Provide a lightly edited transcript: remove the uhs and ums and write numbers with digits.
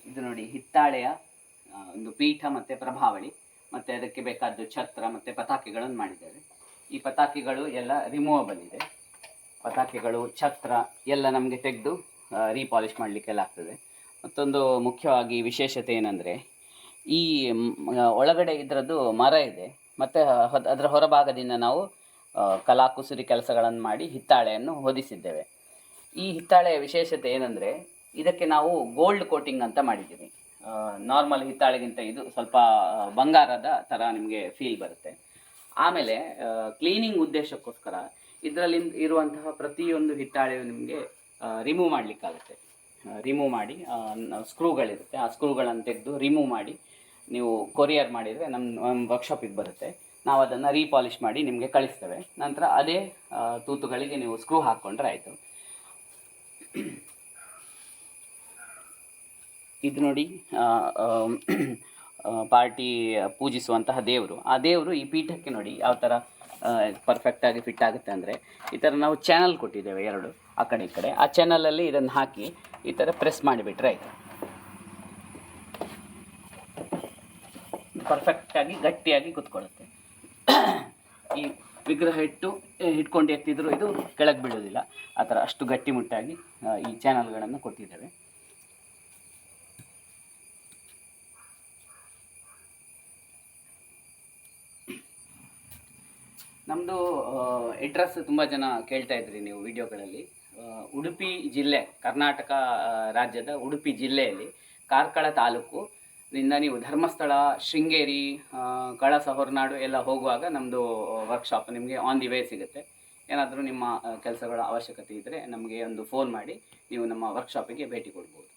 ಇದು ನೋಡಿ ಹಿತ್ತಾಳೆಯ ಒಂದು ಪೀಠ ಮತ್ತು ಪ್ರಭಾವಳಿ ಮತ್ತು ಅದಕ್ಕೆ ಬೇಕಾದ ಛತ್ರ ಮತ್ತು ಪತಾಕೆಗಳನ್ನು ಮಾಡಿದ್ದೇವೆ. ಈ ಪತಾಕೆಗಳು ಎಲ್ಲ ರಿಮೂವಬಲ್ ಇದೆ. ಪತಾಕೆಗಳು ಛತ್ರ ಎಲ್ಲ ನಮಗೆ ತೆಗೆದು ರೀಪಾಲಿಷ್ ಮಾಡಲಿಕ್ಕೆಲ್ಲ ಆಗ್ತದೆ. ಮತ್ತೊಂದು ಮುಖ್ಯವಾಗಿ ವಿಶೇಷತೆ ಏನಂದರೆ, ಈ ಒಳಗಡೆ ಇದರದ್ದು ಮರ ಇದೆ ಮತ್ತು ಅದರ ಹೊರಭಾಗದಿಂದ ನಾವು ಕಲಾಕುಸುರಿ ಕೆಲಸಗಳನ್ನು ಮಾಡಿ ಹಿತ್ತಾಳೆಯನ್ನು ಹೊದಿಸಿದ್ದೇವೆ. ಈ ಹಿತ್ತಾಳೆಯ ವಿಶೇಷತೆ ಏನಂದರೆ, ಇದಕ್ಕೆ ನಾವು ಗೋಲ್ಡ್ ಕೋಟಿಂಗ್ ಅಂತ ಮಾಡಿದ್ದೀವಿ. ನಾರ್ಮಲ್ ಹಿತ್ತಾಳೆಗಿಂತ ಇದು ಸ್ವಲ್ಪ ಬಂಗಾರದ ಥರ ನಿಮಗೆ ಫೀಲ್ ಬರುತ್ತೆ. ಆಮೇಲೆ ಕ್ಲೀನಿಂಗ್ ಉದ್ದೇಶಕ್ಕೋಸ್ಕರ ಇದರಲ್ಲಿ ಇರುವಂತಹ ಪ್ರತಿಯೊಂದು ಹಿತ್ತಾಳೆಯು ನಿಮಗೆ ರಿಮೂವ್ ಮಾಡಲಿಕ್ಕಾಗುತ್ತೆ. ರಿಮೂವ್ ಮಾಡಿ ಸ್ಕ್ರೂಗಳಿರುತ್ತೆ, ಆ ಸ್ಕ್ರೂಗಳನ್ನು ತೆಗೆದು ರಿಮೂವ್ ಮಾಡಿ ನೀವು ಕೊರಿಯರ್ ಮಾಡಿದರೆ ನಮ್ಮ ವರ್ಕ್ಶಾಪಿಗೆ ಬರುತ್ತೆ. ನಾವು ಅದನ್ನು ರೀಪಾಲಿಷ್ ಮಾಡಿ ನಿಮಗೆ ಕಳಿಸ್ತೇವೆ. ನಂತರ ಅದೇ ತೂತುಗಳಿಗೆ ನೀವು ಸ್ಕ್ರೂ ಹಾಕ್ಕೊಂಡ್ರೆ ಆಯಿತು. ಇದು ನೋಡಿ, ಪಾರ್ಟಿ ಪೂಜಿಸುವಂತಹ ದೇವರು. ಆ ದೇವರು ಈ ಪೀಠಕ್ಕೆ ನೋಡಿ ಯಾವ ಥರ ಪರ್ಫೆಕ್ಟಾಗಿ ಫಿಟ್ ಆಗುತ್ತೆ ಅಂದರೆ, ಈ ಥರ ನಾವು ಚಾನಲ್ ಕೊಟ್ಟಿದ್ದೇವೆ ಎರಡು, ಆ ಕಡೆ ಈ ಕಡೆ. ಆ ಚಾನಲಲ್ಲಿ ಇದನ್ನು ಹಾಕಿ ಈ ಥರ ಪ್ರೆಸ್ ಮಾಡಿಬಿಟ್ರೆ ಆಯಿತು. ಪರ್ಫೆಕ್ಟಾಗಿ ಗಟ್ಟಿಯಾಗಿ ಕೂತ್ಕೊಳ್ಳುತ್ತೆ. ಈ ವಿಗ್ರಹ ಹಿಡ್ಕೊಂಡು ಎತ್ತಿದ್ರು ಇದು ಕೆಳಗೆ ಬೀಳೋದಿಲ್ಲ. ಆ ಥರ ಅಷ್ಟು ಗಟ್ಟಿಮುಟ್ಟಾಗಿ ಈ ಚಾನಲ್ಗಳನ್ನು ಕೊಟ್ಟಿದ್ದೇವೆ. ನಮ್ಮದು ಅಡ್ರೆಸ್ ತುಂಬ ಜನ ಕೇಳ್ತಾ ಇದ್ರಿ ನೀವು ವಿಡಿಯೋಗಳಲ್ಲಿ. ಉಡುಪಿ ಜಿಲ್ಲೆ, ಕರ್ನಾಟಕ ರಾಜ್ಯದ ಉಡುಪಿ ಜಿಲ್ಲೆಯಲ್ಲಿ ಕಾರ್ಕಳ ತಾಲೂಕಿನಿಂದ ನೀವು ಧರ್ಮಸ್ಥಳ, ಶೃಂಗೇರಿ, ಕಳಸ, ಹೊರನಾಡು ಎಲ್ಲ ಹೋಗುವಾಗ ನಮ್ಮದು ವರ್ಕ್ಶಾಪ್ ನಿಮಗೆ ಆನ್ ದಿ ವೇ ಸಿಗುತ್ತೆ. ಏನಾದರೂ ನಿಮ್ಮ ಕೆಲಸಗಳ ಅವಶ್ಯಕತೆ ಇದ್ದರೆ ನಮಗೆ ಒಂದು ಫೋನ್ ಮಾಡಿ ನೀವು ನಮ್ಮ ವರ್ಕ್ಶಾಪಿಗೆ ಭೇಟಿ ಕೊಡ್ಬೋದು.